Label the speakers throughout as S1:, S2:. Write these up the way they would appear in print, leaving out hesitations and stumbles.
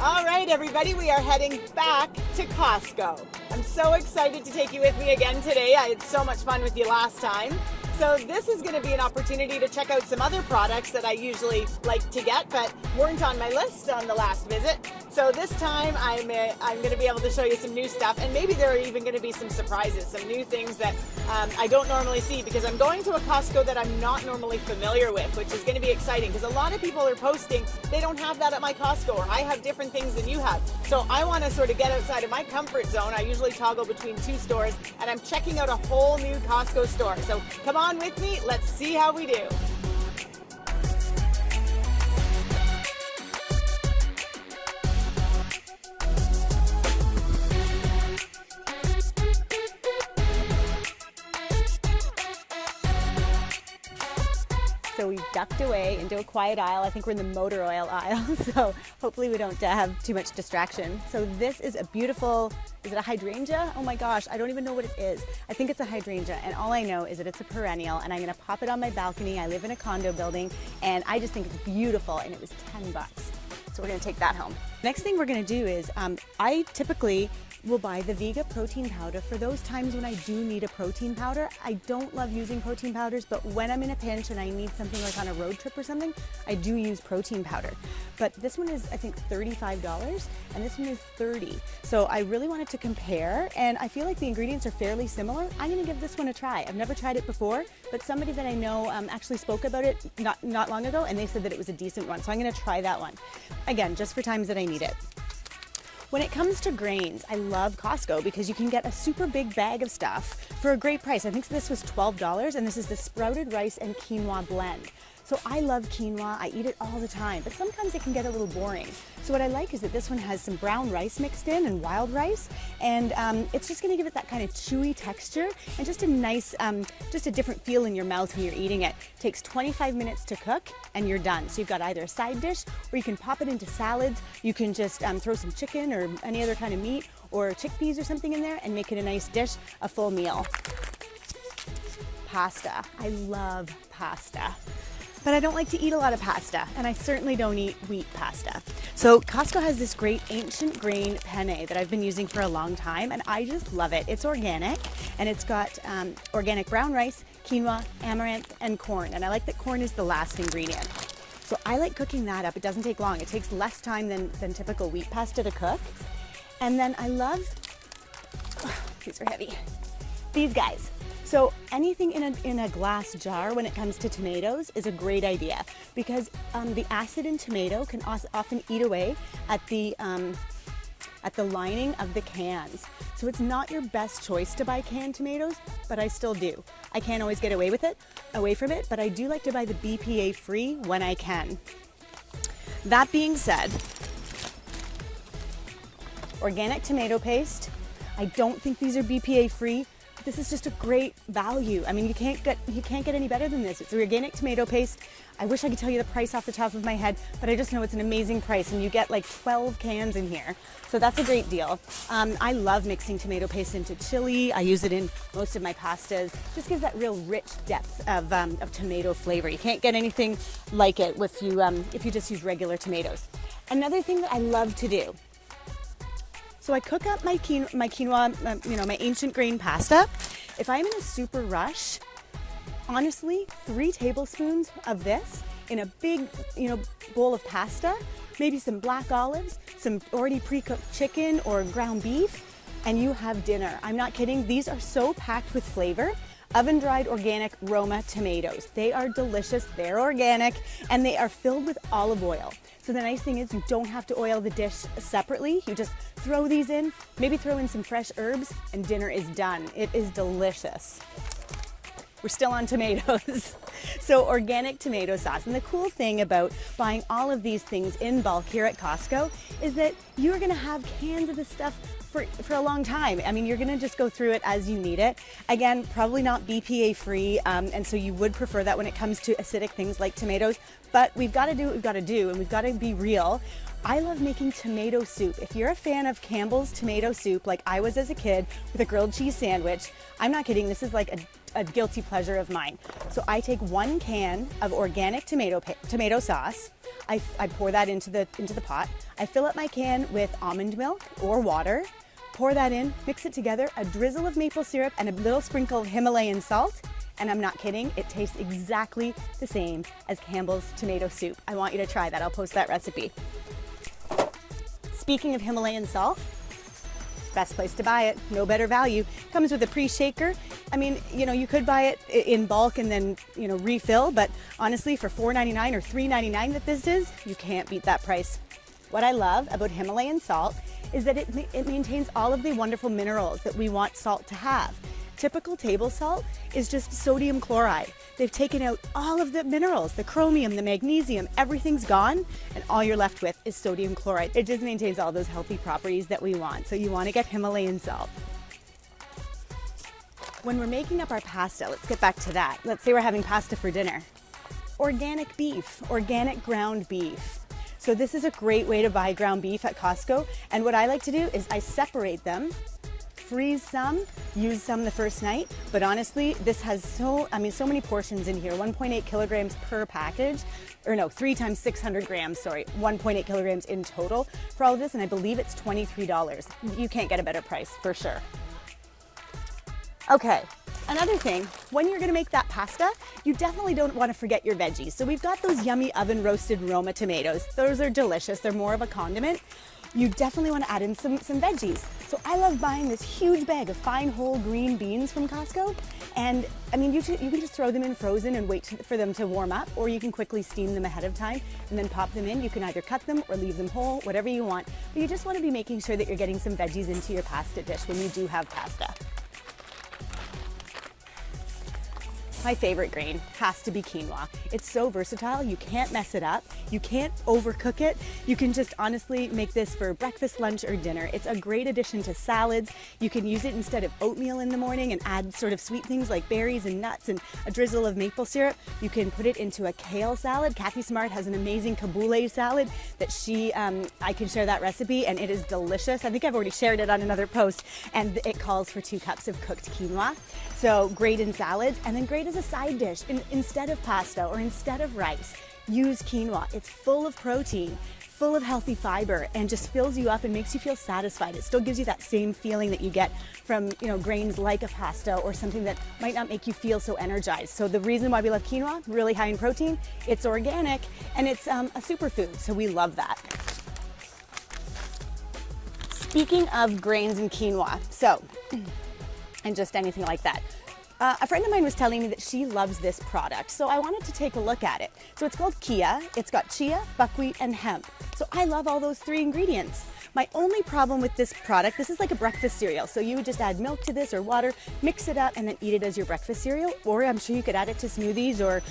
S1: All right, everybody, we are heading back to Costco. I'm so excited to take you with me again today. I had so much fun with you last time. So this is going to be an opportunity to check out some other products that I usually like to get, but weren't on my list on the last visit. So this time I'm going to be able to show you some new stuff, and maybe there are even going to be some surprises, some new things that I don't normally see, because I'm going to a Costco that I'm not normally familiar with, which is going to be exciting because a lot of people are posting they don't have that at my Costco, or I have different things than you have. So I want to sort of get outside of my comfort zone. I usually toggle between two stores, and I'm checking out a whole new Costco store. So come on with me, let's see how we do. So we ducked away into a quiet aisle. I think we're in the motor oil aisle, so hopefully we don't have too much distraction. So this is a beautiful, is it a hydrangea? Oh my gosh, I don't even know what it is. I think it's a hydrangea, and all I know is that it's a perennial, and I'm gonna pop it on my balcony. I live in a condo building, and I just think it's beautiful, and it was 10 bucks. So we're gonna take that home. Next thing we're gonna do is, I typically will buy the Vega protein powder for those times when I do need a protein powder. I don't love using protein powders, but when I'm in a pinch and I need something like on a road trip or something, I do use protein powder. But this one is, I think, $35, and this one is $30. So I really wanted to compare, and I feel like the ingredients are fairly similar. I'm gonna give this one a try. I've never tried it before, but somebody that I know actually spoke about it not long ago, and they said that it was a decent one. So I'm gonna try that one. Again, just for times that I need it. When it comes to grains, I love Costco because you can get a super big bag of stuff for a great price. I think this was $12, and this is the sprouted rice and quinoa blend. So I love quinoa, I eat it all the time, but sometimes it can get a little boring. So what I like is that this one has some brown rice mixed in and wild rice, and it's just gonna give it that kind of chewy texture and just a nice, just a different feel in your mouth when you're eating it. It takes 25 minutes to cook and you're done. So you've got either a side dish, or you can pop it into salads. You can just throw some chicken or any other kind of meat or chickpeas or something in there and make it a nice dish, a full meal. Pasta, I love pasta. But I don't like to eat a lot of pasta, and I certainly don't eat wheat pasta. So Costco has this great ancient grain penne that I've been using for a long time, and I just love it. It's organic, and it's got organic brown rice, quinoa, amaranth, and corn. And I like that corn is the last ingredient. So I like cooking that up. It doesn't take long. It takes less time than typical wheat pasta to cook. And then I love, these are heavy, these guys. So anything in a glass jar when it comes to tomatoes is a great idea, because the acid in tomato can often eat away at the lining of the cans. So it's not your best choice to buy canned tomatoes, but I still do. I can't always get away from it, but I do like to buy the BPA free when I can. That being said, organic tomato paste, I don't think these are BPA free. This is just a great value. I mean, you can't get any better than this. It's organic tomato paste. I wish I could tell you the price off the top of my head, but I just know it's an amazing price, and you get like 12 cans in here. So that's a great deal. I love mixing tomato paste into chili. I use it in most of my pastas. Just gives that real rich depth of tomato flavor. You can't get anything like it if you just use regular tomatoes. Another thing that I love to do, so I cook up my quinoa, my ancient grain pasta. If I'm in a super rush, honestly, 3 tablespoons of this in a big, bowl of pasta, maybe some black olives, some already pre-cooked chicken or ground beef, and you have dinner. I'm not kidding. These are so packed with flavor. Oven-dried organic Roma tomatoes. They are delicious, they're organic, and they are filled with olive oil. So the nice thing is you don't have to oil the dish separately. You just throw these in, maybe throw in some fresh herbs, and dinner is done. It is delicious. We're still on tomatoes. So organic tomato sauce. And the cool thing about buying all of these things in bulk here at Costco is that you're gonna have cans of this stuff for a long time. I mean, you're gonna just go through it as you need it. Again, probably not BPA free, and so you would prefer that when it comes to acidic things like tomatoes, but we've gotta do what we've gotta do, and we've gotta be real. I love making tomato soup. If you're a fan of Campbell's tomato soup, like I was as a kid with a grilled cheese sandwich, I'm not kidding, this is like a guilty pleasure of mine. So I take 1 can of organic tomato sauce. I pour that into the pot. I fill up my can with almond milk or water. Pour that in, mix it together, a drizzle of maple syrup and a little sprinkle of Himalayan salt. And I'm not kidding, it tastes exactly the same as Campbell's tomato soup. I want you to try that. I'll post that recipe. Speaking of Himalayan salt, best place to buy it, no better value. Comes with a pre-shaker. I mean, you could buy it in bulk and then, refill, but honestly, for $4.99 or $3.99 that this is, you can't beat that price. What I love about Himalayan salt is that it maintains all of the wonderful minerals that we want salt to have. Typical table salt is just sodium chloride. They've taken out all of the minerals, the chromium, the magnesium, everything's gone, and all you're left with is sodium chloride. It just maintains all those healthy properties that we want. So you want to get Himalayan salt. When we're making up our pasta, let's get back to that. Let's say we're having pasta for dinner. Organic beef, organic ground beef. So this is a great way to buy ground beef at Costco. And what I like to do is I separate them, freeze some, use some the first night. But honestly, this has so many portions in here, 1.8 kilograms per package, or no, 3 times 600 grams, sorry, 1.8 kilograms in total for all of this. And I believe it's $23. You can't get a better price for sure. Okay, another thing, when you're gonna make that pasta, you definitely don't wanna forget your veggies. So we've got those yummy oven roasted Roma tomatoes. Those are delicious, they're more of a condiment. You definitely wanna add in some veggies. So I love buying this huge bag of fine whole green beans from Costco. And I mean, you can just throw them in frozen and wait for them to warm up, or you can quickly steam them ahead of time and then pop them in. You can either cut them or leave them whole, whatever you want. But you just wanna be making sure that you're getting some veggies into your pasta dish when you do have pasta. My favorite grain has to be quinoa. It's so versatile, you can't mess it up, you can't overcook it. You can just honestly make this for breakfast, lunch, or dinner. It's a great addition to salads. You can use it instead of oatmeal in the morning and add sort of sweet things like berries and nuts and a drizzle of maple syrup. You can put it into a kale salad. Kathy Smart has an amazing kabule salad that I can share that recipe, and it is delicious. I think I've already shared it on another post, and it calls for 2 cups of cooked quinoa. So great in salads, and then great as a side dish. Instead of pasta or instead of rice, use quinoa. It's full of protein, full of healthy fiber, and just fills you up and makes you feel satisfied. It still gives you that same feeling that you get from grains like a pasta or something that might not make you feel so energized. So the reason why we love quinoa, really high in protein, it's organic, and it's a superfood, so we love that. Speaking of grains and quinoa, and just anything like that. A friend of mine was telling me that she loves this product, so I wanted to take a look at it. So it's called Kia. It's got chia, buckwheat, and hemp. So I love all those 3 ingredients. My only problem with this product, this is like a breakfast cereal. So you would just add milk to this or water, mix it up, and then eat it as your breakfast cereal. Or I'm sure you could add it to smoothies or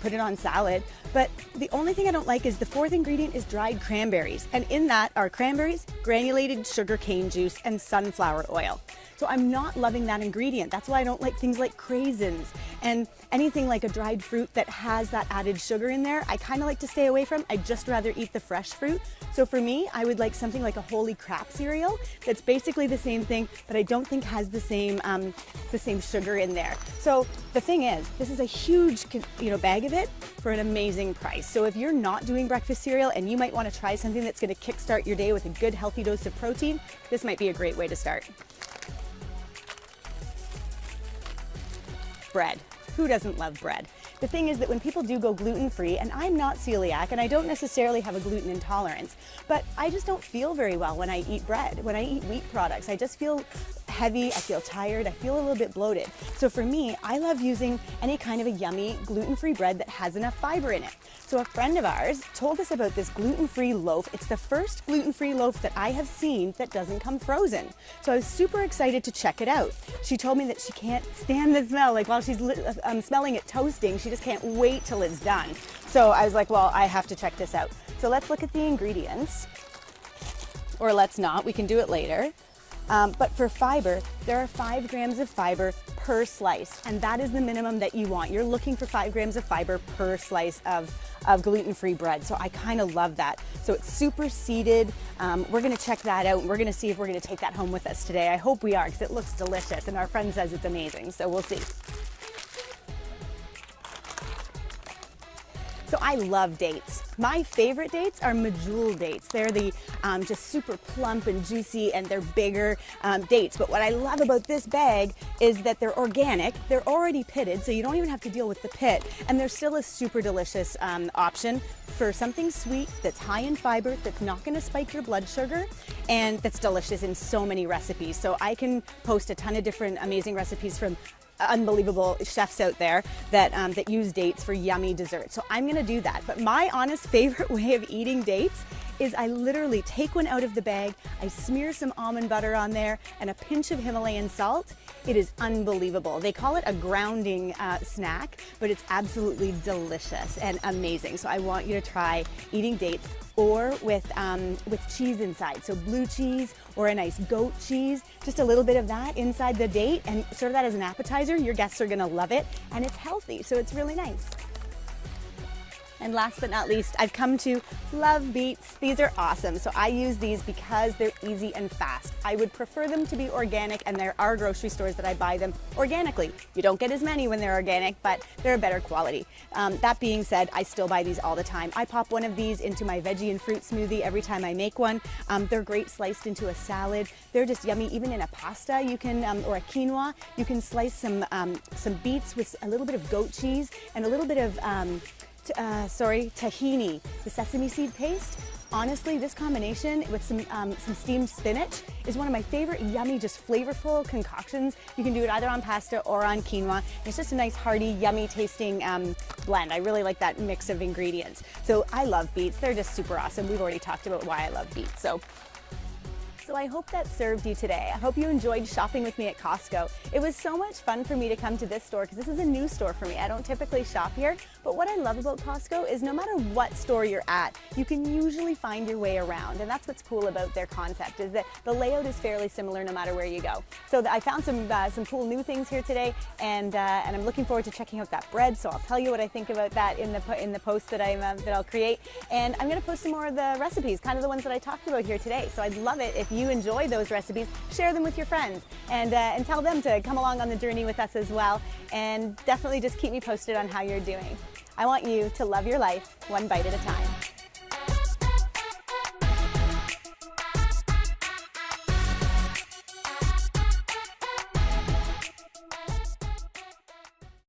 S1: put it on salad. But the only thing I don't like is the 4th ingredient is dried cranberries. And in that are cranberries, granulated sugar cane juice, and sunflower oil. So I'm not loving that ingredient. That's why I don't like things like craisins and anything like a dried fruit that has that added sugar in there. I kind of like to stay away from. I'd just rather eat the fresh fruit. So for me, I would like something like a Holy Crap cereal that's basically the same thing, but I don't think has the same sugar in there. So the thing is, this is a huge bag of it for an amazing price. So if you're not doing breakfast cereal and you might want to try something that's going to kickstart your day with a good healthy dose of protein, this might be a great way to start. Bread. Who doesn't love bread? The thing is that when people do go gluten-free, and I'm not celiac and I don't necessarily have a gluten intolerance, but I just don't feel very well when I eat bread. When I eat wheat products, I just feel heavy, I feel tired, I feel a little bit bloated. So for me, I love using any kind of a yummy gluten-free bread that has enough fiber in it. So a friend of ours told us about this gluten-free loaf. It's the first gluten-free loaf that I have seen that doesn't come frozen. So I was super excited to check it out. She told me that she can't stand the smell. Like while she's smelling it toasting, she just can't wait till it's done. So I was like, well, I have to check this out. So let's look at the ingredients. Or let's not, we can do it later. But for fiber, there are 5 grams of fiber per slice, and that is the minimum that you want. You're looking for 5 grams of fiber per slice of gluten-free bread, so I kind of love that. So it's super seeded. We're gonna check that out, and we're gonna see if we're gonna take that home with us today. I hope we are, because it looks delicious, and our friend says it's amazing, so we'll see. So I love dates. My favorite dates are medjool dates. They're the just super plump and juicy, and they're bigger dates. But what I love about this bag is that they're organic. They're already pitted, so you don't even have to deal with the pit. And they're still a super delicious option for something sweet that's high in fiber, that's not going to spike your blood sugar, and that's delicious in so many recipes. So I can post a ton of different amazing recipes from unbelievable chefs out there that use dates for yummy desserts. So I'm gonna do that. But my honest favorite way of eating dates is I literally take one out of the bag, I smear some almond butter on there and a pinch of Himalayan salt. It is unbelievable. They call it a grounding snack, but it's absolutely delicious and amazing. So I want you to try eating dates, or with cheese inside. So blue cheese or a nice goat cheese, just a little bit of that inside the date, and serve that as an appetizer. Your guests are gonna love it, and it's healthy, so it's really nice. And last but not least, I've come to love beets. These are awesome. So I use these because they're easy and fast. I would prefer them to be organic, and there are grocery stores that I buy them organically. You don't get as many when they're organic, but they're a better quality. That being said, I still buy these all the time. I pop one of these into my veggie and fruit smoothie every time I make one. They're great sliced into a salad. They're just yummy. Even in a pasta, you can, or a quinoa, you can slice some beets with a little bit of goat cheese and a little bit of tahini, the sesame seed paste. Honestly, this combination with some steamed spinach is one of my favorite yummy, just flavorful concoctions. You can do it either on pasta or on quinoa. It's just a nice, hearty, yummy tasting blend. I really like that mix of ingredients. So I love beets. They're just super awesome. We've already talked about why I love beets. So I hope that served you today. I hope you enjoyed shopping with me at Costco. It was so much fun for me to come to this store because this is a new store for me. I don't typically shop here, but what I love about Costco is no matter what store you're at, you can usually find your way around, and that's what's cool about their concept, is that the layout is fairly similar no matter where you go. So I found some cool new things here today, and I'm looking forward to checking out that bread. So I'll tell you what I think about that in the post that I'll create, and I'm going to post some more of the recipes, kind of the ones that I talked about here today. So I'd love it if you enjoy those recipes, share them with your friends, and tell them to come along on the journey with us as well. And definitely just keep me posted on how you're doing. I want you to love your life one bite at a time.